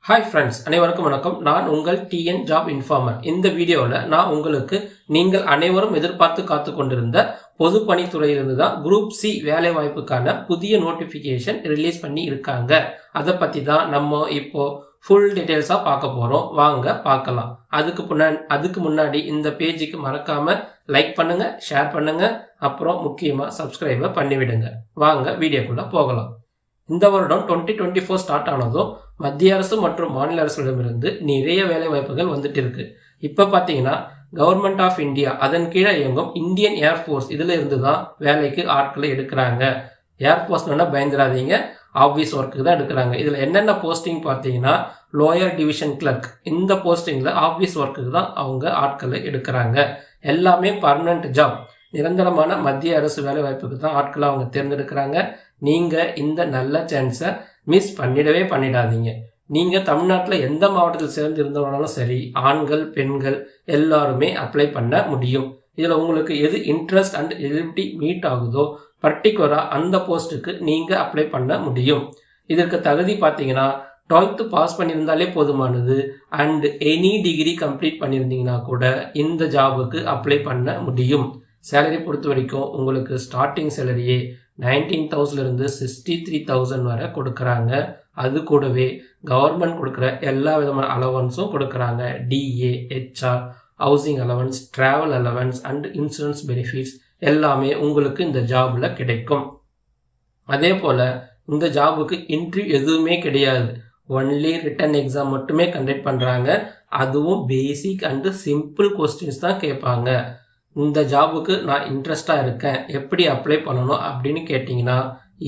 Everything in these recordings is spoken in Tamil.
ஹாய் ஃப்ரெண்ட்ஸ், அனைவருக்கும் வணக்கம். நான் உங்கள் டிஎன் ஜாப் இன்ஃபார்மர். இந்த வீடியோவில் நான் உங்களுக்கு நீங்கள் அனைவரும் எதிர்பார்த்து காத்து கொண்டிருந்த பொதுப்பணித்துறையிலிருந்து தான் குரூப் சி வேலை வாய்ப்புக்கான புதிய நோட்டிஃபிகேஷன் ரிலீஸ் பண்ணி இருக்காங்க. அதை பற்றி தான் நம்ம இப்போ ஃபுல் டீட்டெயில்ஸாக பார்க்க போகிறோம். வாங்க பார்க்கலாம். அதுக்கு முன்னாடி இந்த பேஜுக்கு மறக்காமல் லைக் பண்ணுங்கள், ஷேர் பண்ணுங்கள், அப்புறம் முக்கியமாக சப்ஸ்கிரைபை பண்ணிவிடுங்க. வாங்க வீடியோக்குள்ளே போகலாம். இந்த வருடம் 2024 ஸ்டார்ட் ஆனதும் மத்திய அரசு மற்றும் மாநில அரசுகளிடமிருந்து நிறைய வேலை வாய்ப்புகள் வந்துட்டு இருக்கு. இப்போ பார்த்தீங்கன்னா கவர்மெண்ட் ஆஃப் இந்தியா அதன் கீழே இயங்கும் இந்தியன் ஏர்ஃபோர்ஸ் இதில் இருந்து தான் வேலைக்கு ஆட்களை எடுக்கிறாங்க. ஏர்ஃபோர்ஸ்னா பயந்துடாதீங்க, ஆஃபீஸ் ஒர்க்கு தான் எடுக்கிறாங்க. இதில் என்னென்ன போஸ்டிங் பார்த்தீங்கன்னா லோயர் டிவிஷன் கிளர்க், இந்த போஸ்டிங்கில் ஆஃபீஸ் ஒர்க்குக்கு தான் அவங்க ஆட்களை எடுக்கிறாங்க. எல்லாமே பர்மனன்ட் ஜாப், நிரந்தரமான மத்திய அரசு வேலை வாய்ப்புக்கு தான் ஆட்களை அவங்க தேர்ந்தெடுக்கிறாங்க. நீங்கள் இந்த நல்ல சான்ஸை மிஸ் பண்ணிடாதீங்க. நீங்கள் தமிழ்நாட்டில் எந்த மாவட்டத்தில் சேர்ந்து இருந்தவனாலும் சரி, ஆண்கள் பெண்கள் எல்லாருமே அப்ளை பண்ண முடியும். இதில் உங்களுக்கு எது இன்ட்ரெஸ்ட் அண்ட் எலிஜிபிலிட்டி மீட் ஆகுதோ பர்டிகுலராக அந்த போஸ்ட்டுக்கு நீங்கள் அப்ளை பண்ண முடியும். இதற்கு தகுதி பார்த்தீங்கன்னா 12th பாஸ் பண்ணியிருந்தாலே போதுமானது. அண்ட் எனி டிகிரி கம்ப்ளீட் பண்ணியிருந்தீங்கன்னா கூட இந்த ஜாபுக்கு அப்ளை பண்ண முடியும். சேலரி பொறுத்த வரைக்கும் உங்களுக்கு ஸ்டார்டிங் சேலரியே 19,000 63,000 வரை கொடுக்குறாங்க. அது கூடவே கவர்மெண்ட் கொடுக்குற எல்லா விதமான அலவன்ஸும் கொடுக்குறாங்க. DA, HR, housing allowance, travel allowance and insurance benefits எல்லாமே உங்களுக்கு இந்த ஜாபில் கிடைக்கும். அதே போல் இந்த ஜாபுக்கு இன்டர்வியூ எதுவுமே கிடையாது. ஒன்லி ரிட்டன் எக்ஸாம் மட்டுமே கண்டக்ட் பண்ணுறாங்க. அதுவும் பேசிக் அண்டு சிம்பிள் கொஸ்டின்ஸ் தான் கேட்பாங்க. இந்த ஜாபுக்கு நான் இன்ட்ரெஸ்டாக இருக்கேன், எப்படி அப்ளை பண்ணணும் அப்படின்னு கேட்டிங்கன்னா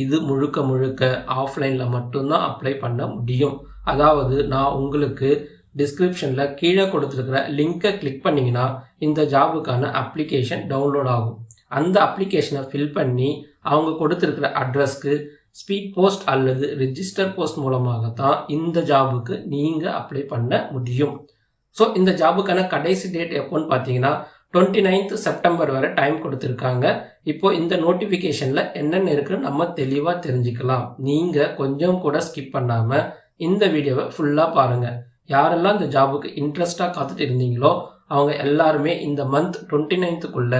இது முழுக்க ஆஃப்லைனில் மட்டும்தான் அப்ளை பண்ண முடியும். அதாவது நான் உங்களுக்கு டிஸ்கிரிப்ஷனில் கீழே கொடுத்துருக்கிற லிங்கை கிளிக் பண்ணிங்கன்னா இந்த ஜாபுக்கான அப்ளிகேஷன் டவுன்லோட் ஆகும். அந்த அப்ளிகேஷனை ஃபில் பண்ணி அவங்க கொடுத்துருக்கிற அட்ரஸ்க்கு ஸ்பீட் போஸ்ட் அல்லது ரிஜிஸ்டர் போஸ்ட் மூலமாக தான் இந்த ஜாபுக்கு நீங்கள் அப்ளை பண்ண முடியும். ஸோ இந்த ஜாபுக்கான கடைசி டேட் எப்போன்னு பார்த்தீங்கன்னா 29th செப்டம்பர் வரை டைம் கொடுத்துருக்காங்க. இப்போ இந்த நோட்டிஃபிகேஷனில் என்னென்ன இருக்குன்னு நம்ம தெளிவாக தெரிஞ்சுக்கலாம். நீங்கள் கொஞ்சம் கூட ஸ்கிப் பண்ணாமல் இந்த வீடியோவை ஃபுல்லாக பாருங்கள். யாரெல்லாம் இந்த ஜாபுக்கு இன்ட்ரெஸ்டாக காத்துட்டு இருந்தீங்களோ அவங்க எல்லாருமே இந்த month 29th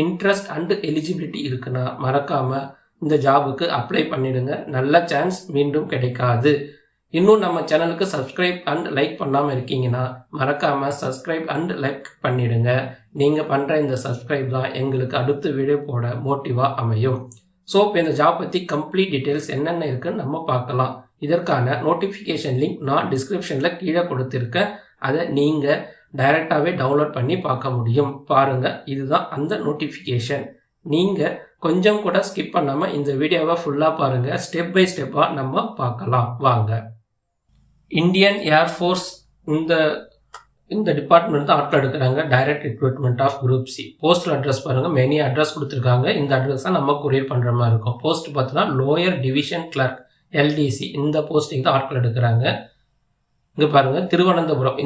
interest and eligibility இருக்குன்னா மறக்காமல் இந்த ஜாபுக்கு அப்ளை பண்ணிடுங்க. நல்ல சான்ஸ் மீண்டும் கிடைக்காது. இன்னும் நம்ம சேனலுக்கு சப்ஸ்கிரைப் அண்ட் லைக் பண்ணாமல் இருக்கீங்கன்னா மறக்காமல் சப்ஸ்கிரைப் அண்ட் லைக் பண்ணிடுங்க. நீங்கள் பண்ணுற இந்த சப்ஸ்கிரைப் தான் எங்களுக்கு அடுத்த வீடியோ போட மோட்டிவாக அமையும். ஸோ இப்போ இந்த ஜாப் பற்றி கம்ப்ளீட் டீட்டெயில்ஸ் என்னென்ன இருக்குன்னு நம்ம பார்க்கலாம். இதற்கான நோட்டிஃபிகேஷன் லிங்க் நான் டிஸ்கிரிப்ஷனில் கீழே கொடுத்துருக்கேன். அதை நீங்கள் டைரெக்டாகவே டவுன்லோட் பண்ணி பார்க்க முடியும். பாருங்கள், இதுதான் அந்த நோட்டிஃபிகேஷன். நீங்கள் கொஞ்சம் கூட ஸ்கிப் பண்ணாமல் இந்த வீடியோவை ஃபுல்லாக பாருங்கள். ஸ்டெப் பை ஸ்டெப்பாக நம்ம பார்க்கலாம். வாங்க. இந்தியன் ஏர்ஃபோர்ஸ் இந்த டிபார்ட்மெண்ட் தான் ஆட்கள் எடுக்கிறாங்க. Direct recruitment of group C. Postal address பாருங்கள், மெனி அட்ரஸ் கொடுத்துருக்காங்க. இந்த அட்ரஸ் தான் நம்ம கொரியர் பண்ணுற மாதிரி இருக்கும். போஸ்ட் பார்த்தீங்கன்னா லோயர் டிவிஷன் கிளர்க் எல்டிசி, இந்த போஸ்டிங் தான் ஆட்கள் எடுக்கிறாங்க. இங்கே பாருங்கள் திருவனந்தபுரம்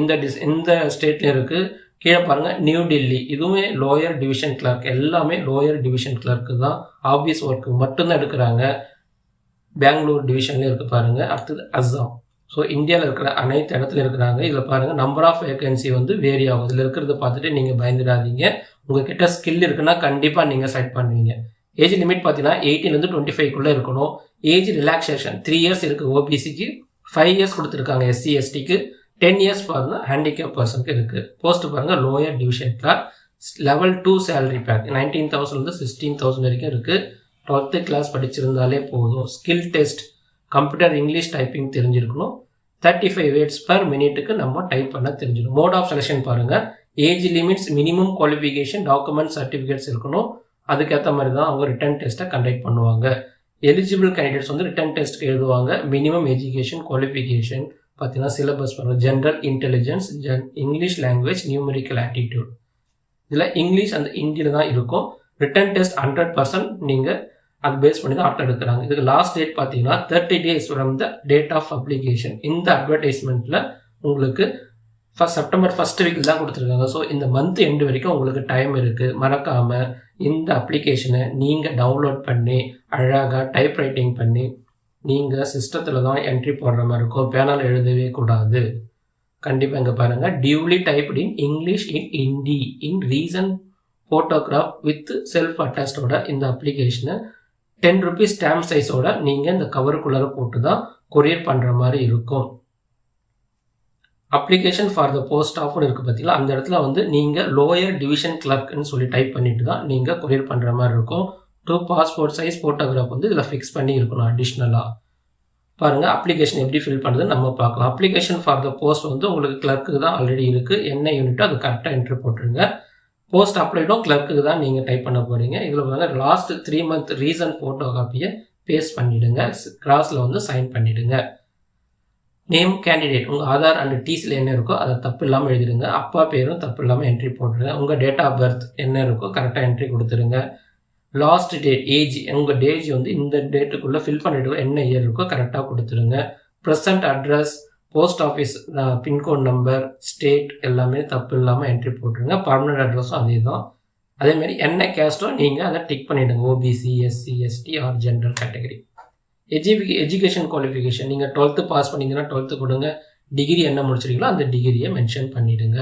இந்த ஸ்டேட்லேயும் இருக்குது. கீழே பாருங்கள் நியூ டெல்லி, இதுவுமே லோயர் டிவிஷன் கிளர்க், எல்லாமே லோயர் டிவிஷன் கிளர்க்கு தான். ஆஃபீஸ் ஒர்க்கு மட்டும்தான் எடுக்கிறாங்க. பெங்களூர் டிவிஷன்லேயும் இருக்குது பாருங்கள். அடுத்தது அஸ்ஸாம். ஸோ இந்தியாவில் இருக்கிற அனைத்து இடத்துல இருக்கிறாங்க. இதில் பாருங்கள் நம்பர் ஆஃப் வேகன்சி வேரி ஆகும். இதில் இருக்கிறத பார்த்துட்டு நீங்கள் பயந்துடாதீங்க. உங்ககிட்ட ஸ்கில் இருக்குன்னா கண்டிப்பாக நீங்கள் செலக்ட் பண்ணுவீங்க. ஏஜ் லிமிட் பார்த்தீங்கன்னா 18 to 25 இருக்கணும். ஏஜ் ரிலாக்ஸேஷன் 3 years இருக்குது. ஓபிசிக்கு 5 years கொடுத்துருக்காங்க. SC STக்கு 10 years பாருங்கள். ஹேண்டிகேப் பர்சனுக்கு இருக்குது. போஸ்ட் பாருங்கள் lower division clerk. Level 2 salary pack 19,000 16,000 வரைக்கும் இருக்குது. 12th கிளாஸ் படிச்சிருந்தாலே போதும். Skill test computer English typing தெரிஞ்சிருக்கணும். 35 words per minute நம்ம டைப் பண்ண தெரிஞ்சிடும். மோட் ஆஃப் செலெக்ஷன் பாருங்கள். Age limits, minimum qualification, document, certificates இருக்கணும். அதுக்கேற்ற மாதிரி தான் அவங்க ரிட்டன் டெஸ்ட்டை கண்டக்ட் பண்ணுவாங்க. எலிஜிபிள் கேண்டிடேட்ஸ் ரிட்டன் டெஸ்ட் எழுதுவாங்க. மினிமம் எஜுகேஷன் குவாலிஃபிகேஷன் பார்த்தீங்கன்னா சிலபஸ் பாருங்கள். General intelligence, English language, numerical attitude. இதில் இங்கிலீஷ் அந்த ஹிந்தியில் தான் இருக்கும். ரிட்டன் டெஸ்ட் 100% நீங்கள் அது பேஸ் பண்ணி தான் ஆட்கள் எடுக்கிறாங்க. இதுக்கு லாஸ்ட் டேட் பார்த்தீங்கன்னா 30 days from the date of publication. இந்த அட்வர்டைஸ்மெண்ட்டில் உங்களுக்கு செப்டம்பர் 1st week தான் கொடுத்துருக்காங்க. ஸோ இந்த மந்த் எண்டு வரைக்கும் உங்களுக்கு டைம் இருக்குது. மறக்காமல் இந்த அப்ளிகேஷனை நீங்கள் டவுன்லோட் பண்ணி அழகாக டைப் ரைட்டிங் பண்ணி நீங்கள் சிஸ்டத்தில் தான் என்ட்ரி போடுற மாதிரி இருக்கும். பேனால் எழுதவே கூடாது. கண்டிப்பாக இங்கே பாருங்கள், duly typed in English in Hindi in recent photograph with self அட்டாச்சோட இந்த அப்ளிகேஷனை 10 rupees ஸ்டாம்ப் சைஸோட நீங்கள் இந்த கவருக்குள்ளார போட்டு தான் கொரியர் பண்ணுற மாதிரி இருக்கும். அப்ளிகேஷன் ஃபார் த போஸ்ட் ஆஃப்னு இருக்குது பார்த்தீங்களா, அந்த இடத்துல வந்து நீங்கள் லோயர் டிவிஷன் கிளர்க்னு சொல்லி டைப் பண்ணிட்டு தான் நீங்கள் கொரியர் பண்ணுற மாதிரி இருக்கும். 2 பாஸ்போர்ட் சைஸ் ஃபோட்டோகிராஃப் வந்து இதில் ஃபிக்ஸ் பண்ணி இருக்கணும் அடிஷ்னலாக. பாருங்கள் அப்ளிகேஷன் எப்படி ஃபில் பண்ணுறது நம்ம பார்க்கலாம். அப்ளிகேஷன் ஃபார் த போஸ்ட் வந்து உங்களுக்கு கிளர்க்கு தான் ஆல்ரெடி இருக்குது. என்ன யூனிட்டோ அது கரெக்டாக என்ட்ரி போட்டுருங்க. போஸ்ட் அப்ளைடும் கிளர்க்கு தான் நீங்கள் டைப் பண்ண போகிறீங்க. இதில் வந்து லாஸ்ட் 3 month ரீசன்ட் ஃபோட்டோ காப்பியை பேஸ்ட் பண்ணிவிடுங்க. கிராஸில் வந்து சைன் பண்ணிவிடுங்க. நேம் கேண்டிடேட் உங்கள் ஆதார் அண்ட் டிசியில் என்ன இருக்கோ அதை தப்பு இல்லாமல் எழுதிடுங்க. அப்பா பேரும் தப்பு இல்லாமல் என்ட்ரி போட்டுருங்க. உங்கள் டேட் ஆஃப் பர்த் என்ன இருக்கோ கரெக்டாக என்ட்ரி கொடுத்துருங்க. லாஸ்ட் டேட் ஏஜ் உங்கள் டேஜ் வந்து இந்த டேட்டுக்குள்ளே ஃபில் பண்ணிட்டு என்ன இயர் இருக்கோ கரெக்டாக கொடுத்துருங்க. Present address, post office pincode number, state எல்லாமே தப்பு இல்லாமல் என்ட்ரி போட்டுருங்க. பர்மனெண்ட் அட்ரஸும் அதே தான். அதேமாரி என்ன கேஸ்ட்டோ நீங்கள் அதை டிக் பண்ணிவிடுங்க. OBC, SC, ST or general category. Education qualification நீங்கள் 12th பாஸ் பண்ணிங்கன்னா 12th கொடுங்க. டிகிரி என்ன முடிச்சிருக்கீங்களோ அந்த டிகிரியை மென்ஷன் பண்ணிவிடுங்க.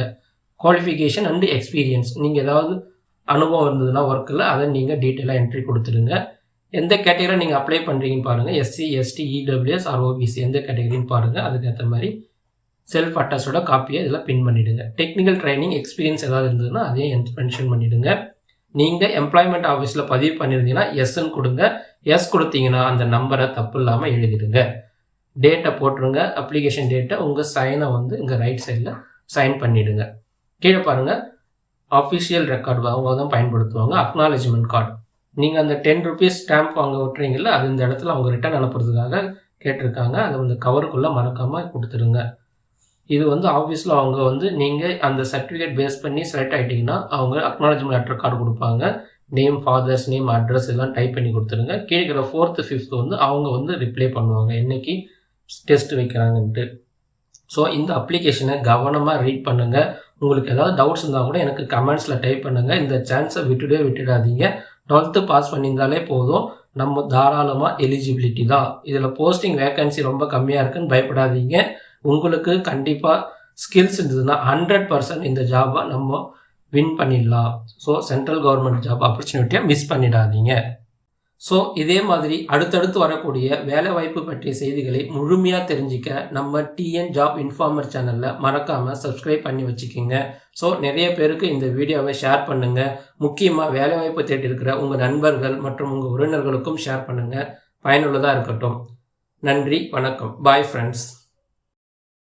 குவாலிஃபிகேஷன் அண்ட் எக்ஸ்பீரியன்ஸ் நீங்கள் ஏதாவது அனுபவம் இருந்ததுன்னா ஒர்க்கில் அதை நீங்கள் டீட்டெயிலாக என்ட்ரி கொடுத்துருங்க. எந்த கேட்டகரியில் நீங்கள் அப்ளை பண்ணுறீங்கன்னு பாருங்கள். SC, ST, EWS or OBC எந்த கேட்டகரின்னு பாருங்கள். அதுக்கேற்ற மாதிரி செல்ஃப் அட்டாச்சோட காப்பியை இதில் பின் பண்ணிவிடுங்க. டெக்னிக்கல் ட்ரைனிங் எக்ஸ்பீரியன்ஸ் ஏதாவது இருந்ததுன்னா அதையும் மென்ஷன் பண்ணிவிடுங்க. நீங்கள் எம்ப்ளாய்மெண்ட் ஆஃபீஸில் பதிவு பண்ணியிருந்தீங்கன்னா எஸ்ன்னு கொடுங்க. எஸ் கொடுத்தீங்கன்னா அந்த நம்பரை தப்பு இல்லாமல் எழுதிடுங்க. டேட்டை போட்டுருங்க. அப்ளிகேஷன் டேட்டை உங்கள் சைனை வந்து இங்கே ரைட் சைடில் சைன் பண்ணிவிடுங்க. கீழே பாருங்கள் ஆஃபிஷியல் ரெக்கார்டு அவங்க தான் பயன்படுத்துவாங்க. அக்னாலஜ்மெண்ட் கார்டு நீங்கள் அந்த 10 rupees ஸ்டாம்ப் வாங்க விட்டுறீங்கல்ல, அது இந்த இடத்துல அவங்க ரிட்டர்ன் அனுப்புறதுக்காக கேட்டிருக்காங்க. அதை வந்து கவருக்குள்ளே மறக்காமல் கொடுத்துருங்க. இது வந்து ஆஃபீஸில் அவங்க வந்து நீங்கள் அந்த சர்டிஃபிகேட் பேஸ் பண்ணி செலக்ட் ஆகிட்டிங்கன்னா அவங்க அக்னாலஜ்மெண்ட் லெட்டர் கார்டு கொடுப்பாங்க. நேம், ஃபாதர்ஸ் நேம், அட்ரஸ் எல்லாம் டைப் பண்ணி கொடுத்துருங்க. கீழே 4th 5th வந்து அவங்க வந்து ரிப்ளை பண்ணுவாங்க என்னைக்கு டெஸ்ட் வைக்கிறாங்கன்ட்டு. ஸோ இந்த அப்ளிகேஷனை கவனமாக ரீட் பண்ணுங்கள். உங்களுக்கு ஏதாவது டவுட்ஸ் இருந்தால் கூட எனக்கு கமெண்ட்ஸில் டைப் பண்ணுங்கள். இந்த சான்ஸை விட்டுடாதீங்க. 12th பாஸ் பண்ணியிருந்தாலே போதும், நம்ம தாராளமாக எலிஜிபிலிட்டி தான். இதில் போஸ்டிங் வேகன்சி ரொம்ப கம்மியாக இருக்குன்னு பயப்படாதீங்க. உங்களுக்கு கண்டிப்பாக ஸ்கில்ஸ் இருந்ததுன்னா 100% இந்த ஜாபை நம்ம வின் பண்ணிடலாம். ஸோ சென்ட்ரல் கவர்மெண்ட் ஜாப் ஆப்பர்ச்சுனிட்டியை மிஸ் பண்ணிடாதீங்க. ஸோ இதே மாதிரி அடுத்தடுத்து வரக்கூடிய வேலைவாய்ப்பு பற்றிய செய்திகளை முழுமையாக தெரிஞ்சிக்க நம்ம டிஎன் ஜாப் இன்ஃபார்மர் சேனலில் மறக்காமல் சப்ஸ்கிரைப் பண்ணி வச்சுக்கோங்க. ஸோ நிறைய பேருக்கு இந்த வீடியோவை ஷேர் பண்ணுங்கள். முக்கியமாக வேலைவாய்ப்பு தேடி இருக்கிற உங்கள் நண்பர்கள் மற்றும் உங்கள் உறவினர்களுக்கும் ஷேர் பண்ணுங்கள். பயனுள்ளதாக இருக்கட்டும். நன்றி, வணக்கம். Bye friends.